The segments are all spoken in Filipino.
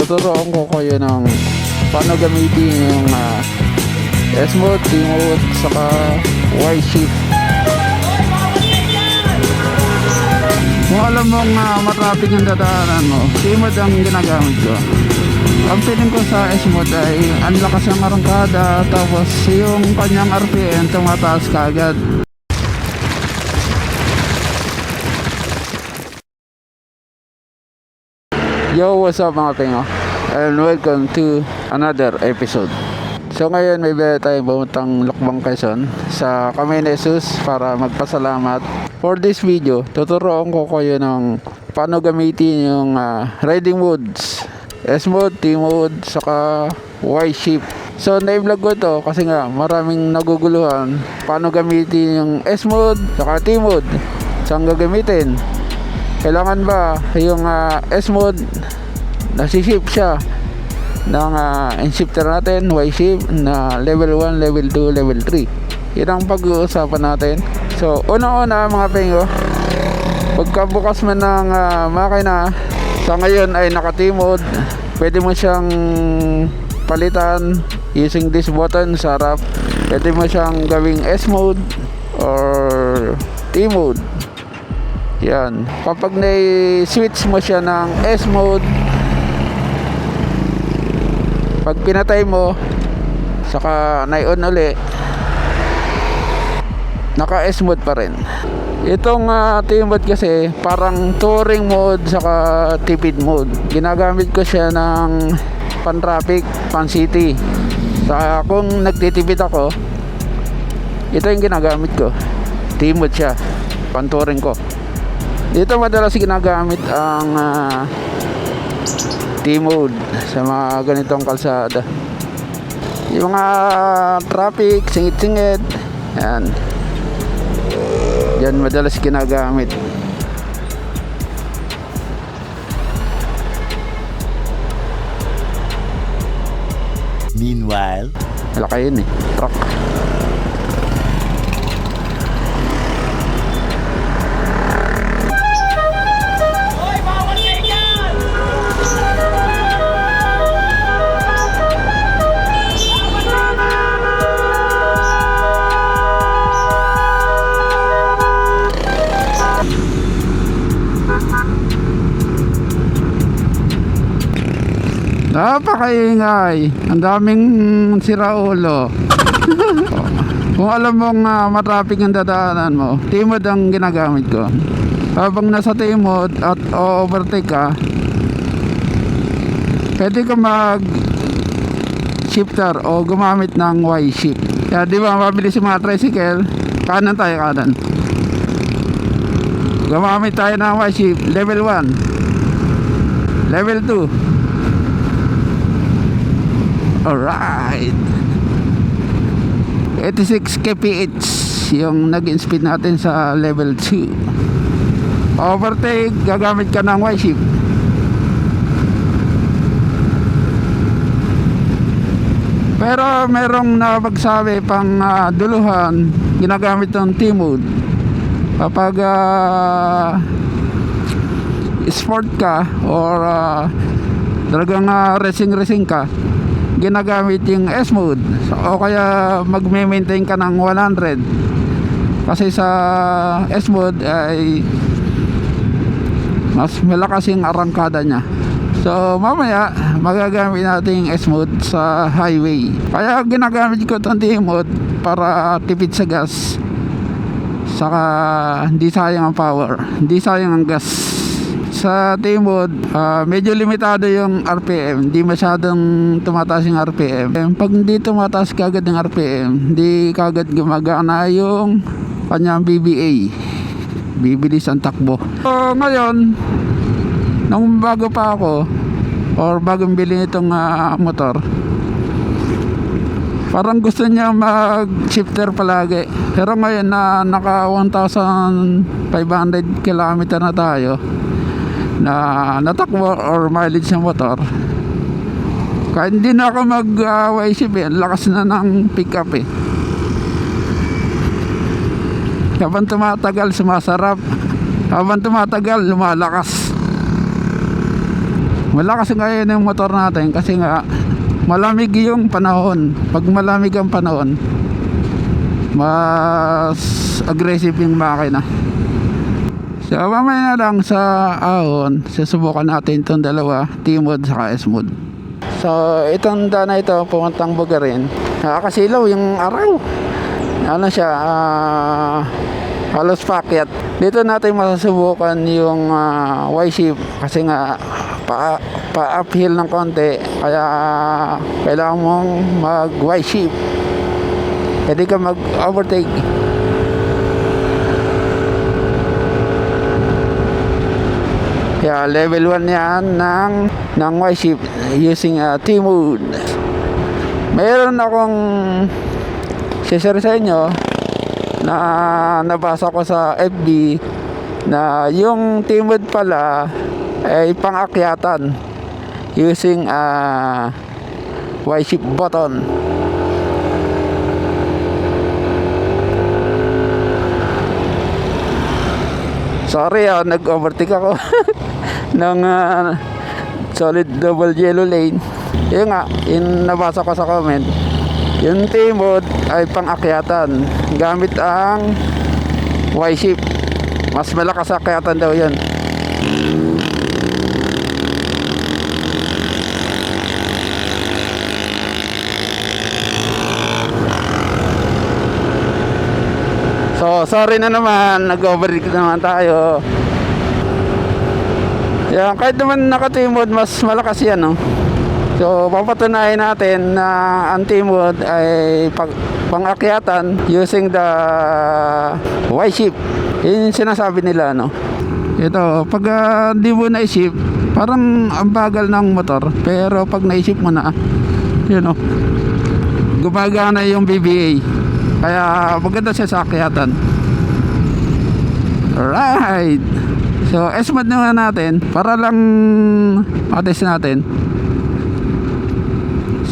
tuturuan ko kayo ng paano gamitin yung S-mode, T-mode, saka Y-shift. Kung alam mong matraffic yung dadaanan mo, T-mode ang ginagamit ko. Ang feeling ko sa S-mode ay ang lakas ng arangkada, tapos yung kanyang RPM tumataas kaagad. Yo, what's up mga pingo? And welcome to another episode. So ngayon may bala tayong pumuntang Lukbang, Quezon sa Camino Jesus para magpasalamat. For this video, tuturuan ko kayo ng paano gamitin yung riding modes, S-mode, T-mode, saka Y-shift. So na-vlog ko to kasi nga maraming naguguluhan paano gamitin yung S-mode, saka T-mode. Saan gagamitin? Kailangan ba yung S-mode nasi-shift siya ng in-shifter natin, Y-shift na level 1, level 2, level 3. Yan ang pag-uusapan natin. So una-una mga pengo, pagkabukas man ng makina, sa ngayon ay naka T-mode, pwede mo siyang palitan using this button sa harap. Pwede mo siyang gawing S-mode or T-mode. Yan. Kapag na-switch mo siya ng S-mode, pag pinatay mo, saka na-on uli, naka S-mode pa rin. Itong T-mode kasi parang touring mode saka tipid mode. Ginagamit ko siya ng pan-traffic, pan-city. Saka kung nagtitipid ako, ito yung ginagamit ko. T-mode siya, pan-touring ko. Dito madalas ginagamit ang T-mode sa mga ganitong kalsada. Yung mga traffic, singit-singit, yan. Yan madalas ginagamit. Meanwhile, Malaki yun truck. Napakaingay. Ang daming siraulo. Kung alam mong matraffic ang dadaanan mo, T-mode ang ginagamit ko. Habang nasa T-mode at overtake ka, pwede ka mag shifter o gumamit ng Y-shift. Kaya di ba mabilis yung mga tricycle, kanan tayo, kanan. Gumamit tayo ng Y-shift, level 1, level 2. Alright, 86 kph yung naging speed natin sa level 2. Overtake, gagamit ka ng Y-shift. Pero merong napagsabi pang duluhan, ginagamit ng T-mode. Kapag sport ka or talagang racing ka, ginagamit yung S-mode o kaya magme-maintain ka ng 100 kasi sa S-mode ay mas malakas yung arangkada nya. So mamaya magagamit natin yung S-mode sa highway. Kaya ginagamit ko itong T-mode para tipid sa gas, saka hindi sayang ang power, hindi sayang ang gas. Sa T-mode, medyo limitado yung RPM, hindi masyadong tumataas yung RPM. Pag hindi tumataas kagad yung RPM, hindi kagad gumagana yung kanyang BBA, bibilis ang takbo. So ngayon, nung bago pa ako or bagong bili nitong motor, parang gusto niya mag shifter palagi. Pero ngayon na naka 1,500 km na tayo na natakbo or mileage ng motor, kaya hindi na ako mag Y-shift lakas na ng pick up habang tumatagal sumasarap, habang tumatagal lumalakas. Malakas ngayon yung motor natin kasi nga malamig yung panahon. Pag malamig ang panahon, mas aggressive yung makina. So mamaya na lang sa ahon, susubukan natin itong dalawa, T-mode saka S-mode. So itong daan na ito pumuntang Bugarin, nakakasilaw yung araw. Ano siya, halos pakyat. Dito natin masusubukan yung Y-shape kasi nga pa-uphill ng konti, kaya kailangan mong mag Y-shape. Pwede ka mag-overtake. Kaya level 1 yan ng Y-shape using T-mode. Mayroon akong share sa inyo na nabasa ko sa FB na yung T-mode pala ay pang-akyatan using Y-shape button. Sorry nag-overtake ako ng solid double yellow lane. Yun nga, nabasa ko sa comment, yung T-mode ay pang-akyatan gamit ang Y-shape. Mas malakas akyatan daw yun. So sorry na naman, nag-overtake naman tayo. Yan, kahit naman naka-T-mode, mas malakas yan, no? So papatunayan natin na ang T-mode ay pang-akyatan using the Y-shape. Yun yung sinasabi nila, no? Ito, pag di mo na-ship, parang ang bagal ng motor. Pero pag na-ship mo na, yun, no, gumagana yung BBA. Kaya maganda siya sa akyatan. Alright. So S-mode naman natin para lang matest natin.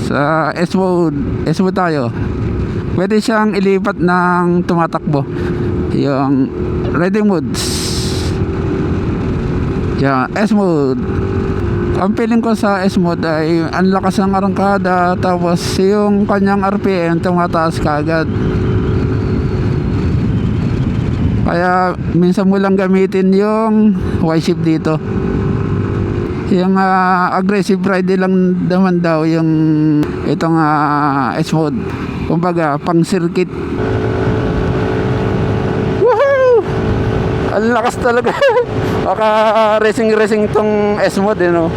Sa S-mode tayo. Pwede siyang ilipat ng tumatakbo. Yung ready modes. Yan, S-mode. Ang feeling ko sa S-mode ay ang lakas ng arangkada, tapos yung kanyang RPM tumataas kaagad. Kaya minsan mo lang gamitin yung Y-shape dito. Yung aggressive ride lang naman daw yung itong S-mode. Kumbaga pang circuit. Woohoo! Ang lakas talaga. Baka racing tong S-mode, no?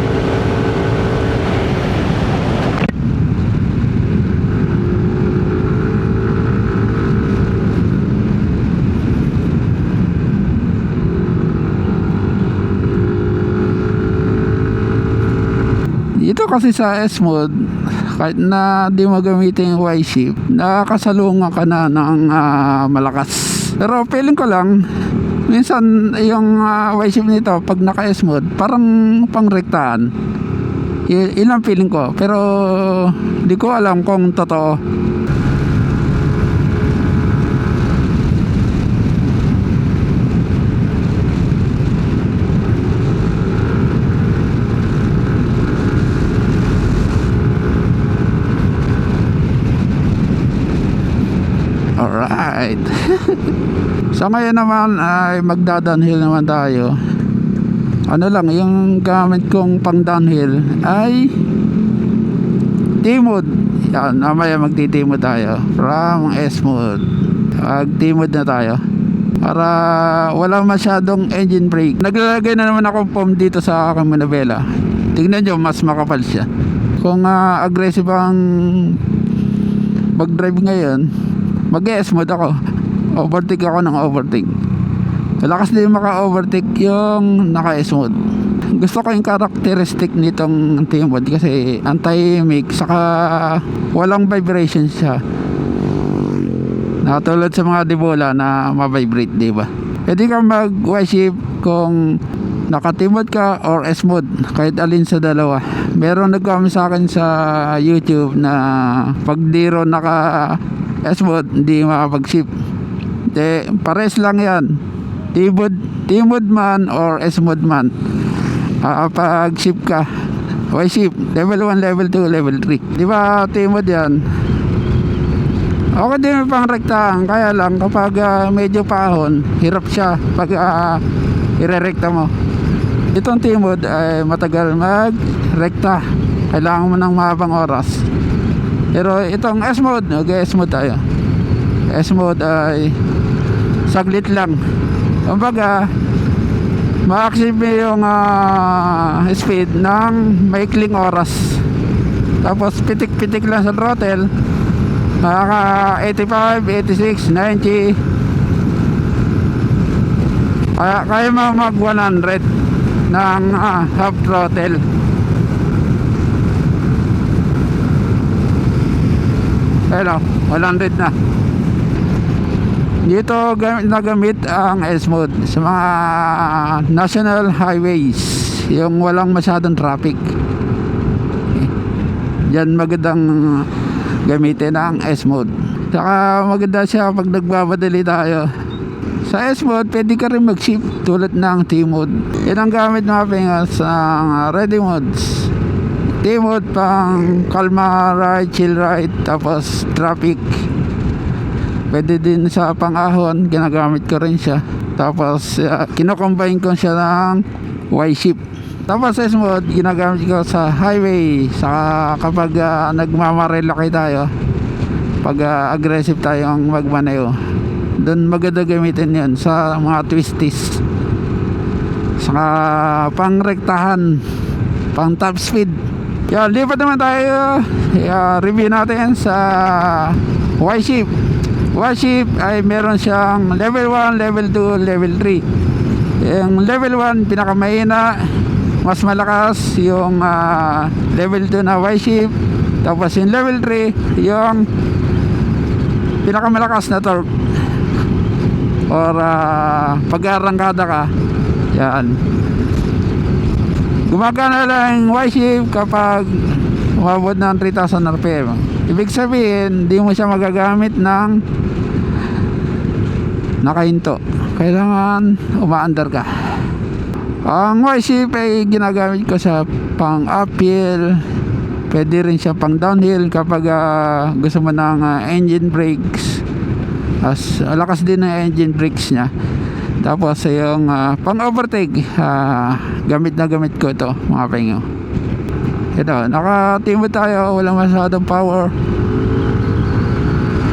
Ito kasi sa S-mode, kahit na di mo gamitin yung Y-shape, nakakasalungan ka na ng malakas. Pero feeling ko lang, minsan yung Y-shape nito, pag naka S-mode, parang pangrektaan. Ilang feeling ko, pero di ko alam kung totoo. Alright. So ngayon naman ay magda-downhill naman tayo. Ano lang, yung gamit kong pang downhill ay T-mode. Yan, mamaya magti-T-mode tayo from S-mode. Mag-T-mode na tayo para wala masyadong engine brake. Naglalagay na naman akong foam dito sa aking manabela. Tingnan nyo, mas makapal siya. Kung aggressive ang mag-drive ngayon, mag-S-mode ako. Overtake ako ng overtake. Malakas din maka-overtake yung naka-S-mode. Gusto ko yung characteristic nitong T-mode kasi anti-mix, saka walang vibration siya. Nakatulad sa mga Dibola na ma-vibrate, diba? Pwede ka mag-Y-shape kung naka-T-mode ka or S-mode, kahit alin sa dalawa. Meron nag-comment sa akin sa YouTube na pag di ro naka S-mode, hindi makapag-ship. Pares lang yan. T-mode man or S-mode man, pag-ship ka, Y-shift, level 1, level 2, level 3. Di ba T-mode yan? Okay din pang rektahan, kaya lang kapag medyo pahon, hirap siya pag irerekta mo. Itong T-mode ay matagal mag-rekta, kailangan mo ng mahabang oras. Pero itong S-mode, okay, S-mode tayo. S-mode ay saglit lang. Kumbaga, ma-achieve mo yung speed ng maikling oras. Tapos pitik-pitik lang sa throttle, maka 85, 86, 90. Kaya mo mag 100 ng half throttle. Ayun, 100 na. Dito nagamit ang S-mode sa mga national highways, yung walang masyadong traffic. Yan magandang gamitin ang S-mode. Saka maganda siya pag nagbabadali tayo. Sa S-mode pwede ka rin mag-shift tulad ng T-mode. Yan ang gamit natin sa ready modes. T-mode pang kalma ride, chill ride, tapos traffic. Pwede din sa pang-ahon, ginagamit ko rin siya. Tapos kinocombine ko siya ng Y-shift. Tapos S-mode, ginagamit ko sa highway. Saka kapag nagmamarelaki tayo, pag aggressive tayong magmaneho, doon maganda gamitin yun sa mga twisties. Saka pang-rektahan, pang top speed. Yan, lipat naman tayo. Review natin sa Y-shift. Y-shift ay meron siyang level 1, level 2, level 3. Yung level 1 pinakamahina, mas malakas yung level 2 na Y-shift. Tapos yung level 3 yung pinakamalakas na torque. Or pag-arangkada ka, yan, gumagana lang yung Y-shift kapag umabot ng 3,000 RPM. Ibig sabihin, di mo siya magagamit ng nakahinto. Kailangan umaandar ka. Ang Y-shift ay ginagamit ko sa pang uphill. Pwede rin siya pang downhill kapag gusto mo ng engine brakes. Lakas din ng engine brakes niya. Tapos yung pang overtake, gamit na gamit ko ito, mga pengo. Ito, naka-timo tayo, walang masyadong power.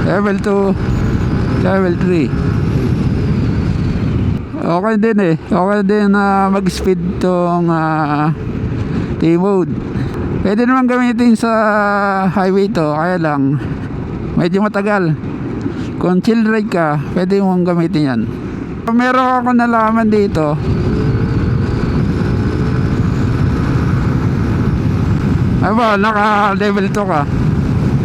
Level 2, level 3. Okay din okay din mag-speed tong T-mode. Pwede naman gamitin sa highway to, kaya lang medyo matagal. Kung chill ride ka, pwede mong gamitin yan. Meron ako nalaman dito, ay ba, naka level 2 ka,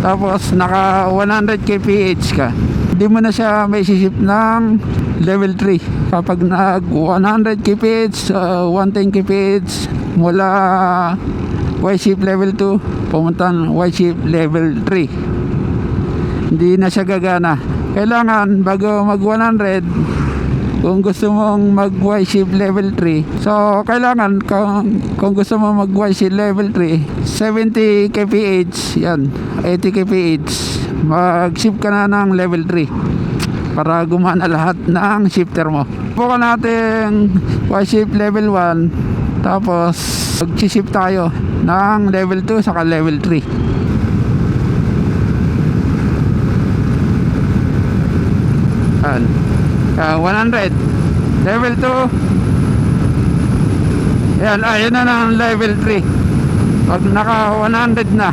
tapos naka 100 kph ka, hindi mo na siya may sisip ng level 3. Kapag nag 100 kph, 110 kph mula Y-shift level 2 pumunta Y-shift level 3, hindi na siya gagana. Kailangan bago mag 100, kung gusto mong mag Y-shift level 3, so kailangan kung gusto mong mag Y-shift level 3, 70 kph, yan, 80 kph, mag-shift ka na ng level 3 para gumana lahat ng shifter mo. Bukan natin Y-shift level 1, tapos mag-shift tayo ng level 2 saka level 3. Yan, 100 level 2. Yan, ayun na ng level 3. Pag naka 100 na,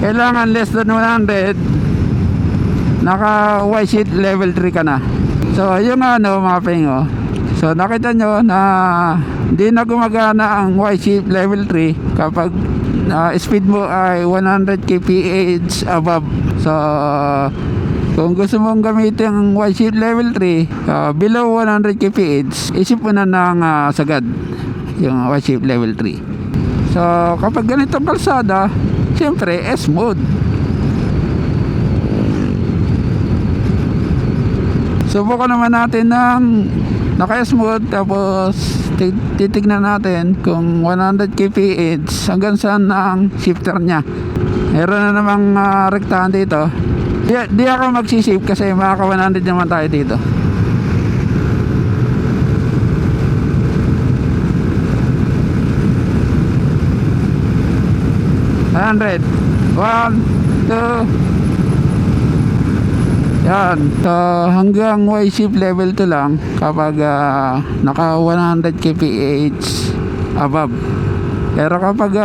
kailangan less than 100, naka Y-shift level 3 ka na. So yung mapping, so nakita nyo na hindi na gumagana ang Y-shift level 3 kapag speed mo ay 100 kph above. So kung gusto mong gamitin ang Y-shift level 3 below 100 kph, isip mo na ng sagad yung Y-shift level 3. So kapag ganitong kalsada, siyempre S-mode. Subukan naman natin ng naka-smooth, tapos titignan natin kung 100 kph hanggang saan ang shifter nya. Meron na namang rektahan dito. Di ako magsisave kasi makaka 100 naman tayo dito. $100. 1, 2. Yan. So, hanggang Y-shift level 2 lang kapag naka 100 kph above. Pero kapag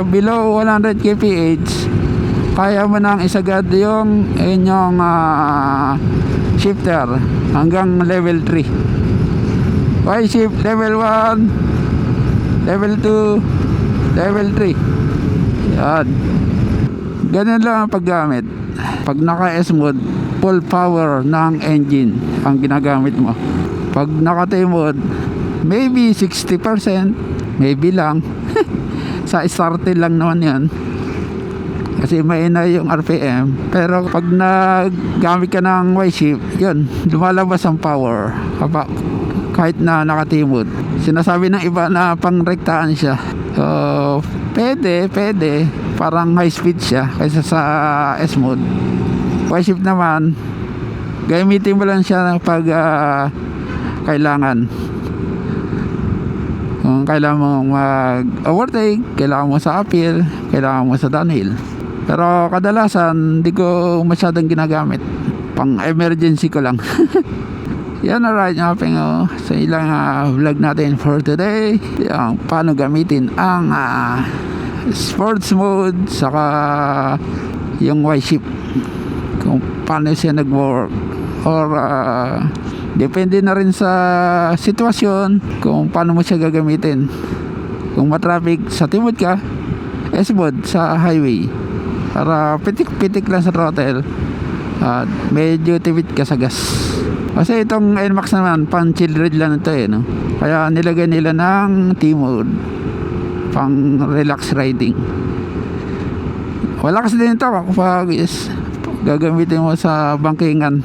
below 100 kph, kaya mo nang isagad yung inyong shifter hanggang level 3. Y-shift level 1, level 2, level 3. Yan. Ganun lang ang paggamit. Pag naka-S-mode, full power ng engine ang ginagamit mo. Pag naka-T-mode, maybe 60%, maybe lang. Sa starting lang naman yan. Kasi maina yung RPM. Pero pag nagamit ka ng Y-shift, yun, lumalabas ang power. Kahit na naka-T-mode. Sinasabi ng iba na pangrektaan siya. So, pwede. Parang high speed siya kaysa sa S-mode. Y-shift naman, gamitin mo lang siya pag kailangan. Kung kailangan mo mag-overtake, kailangan mo sa uphill, kailangan mo sa downhill. Pero kadalasan, hindi ko masyadong ginagamit. Pang emergency ko lang. Yan, alright, mga sa ilang vlog natin for today. Yung paano gamitin ang sports mode saka yung Y-shift, kung paano siya nag-work, or depende na rin sa sitwasyon kung paano mo siya gagamitin. Kung matraffic, sa T-mode ka, S-mode sa highway para pitik-pitik lang sa throttle at medyo tipid ka sa gas. Kasi itong NMAX naman pang chill ride lang ito no? Kaya nilagay nila ng T-mode pang relax riding. Wala kasi din ito kapag gagamitin mo sa bangkingan,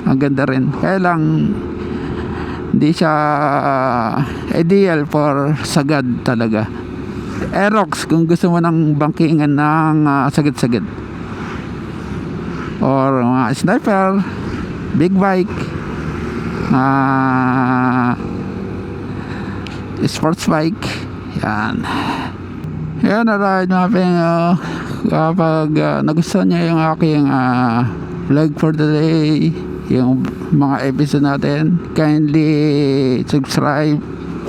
ang ganda rin. Kaya lang hindi siya ideal for sagad talaga. Aerox kung gusto mo ng bangkingan ng sagad-sagad, or mga sniper, big bike, sports bike. Yan, alright mga pengo. Kapag nagustuhan nyo yung aking vlog for today, yung mga episode natin, kindly subscribe.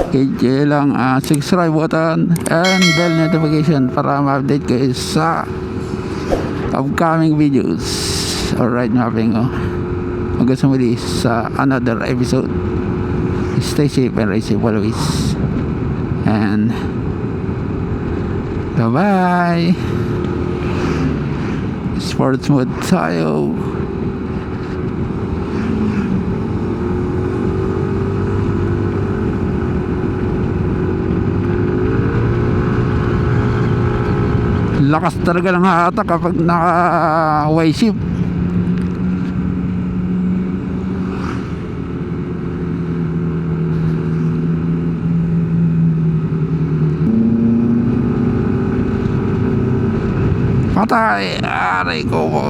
Kaya lang subscribe button and bell notification para ma-update kayo sa upcoming videos. Alright mga pengo, hanggang sa muli sa another episode. Stay safe and ride safe always. And bye-bye. Sports mode tayo. Lakas talaga ng hatak kapag naka Y-shift. Patay, aray ko po.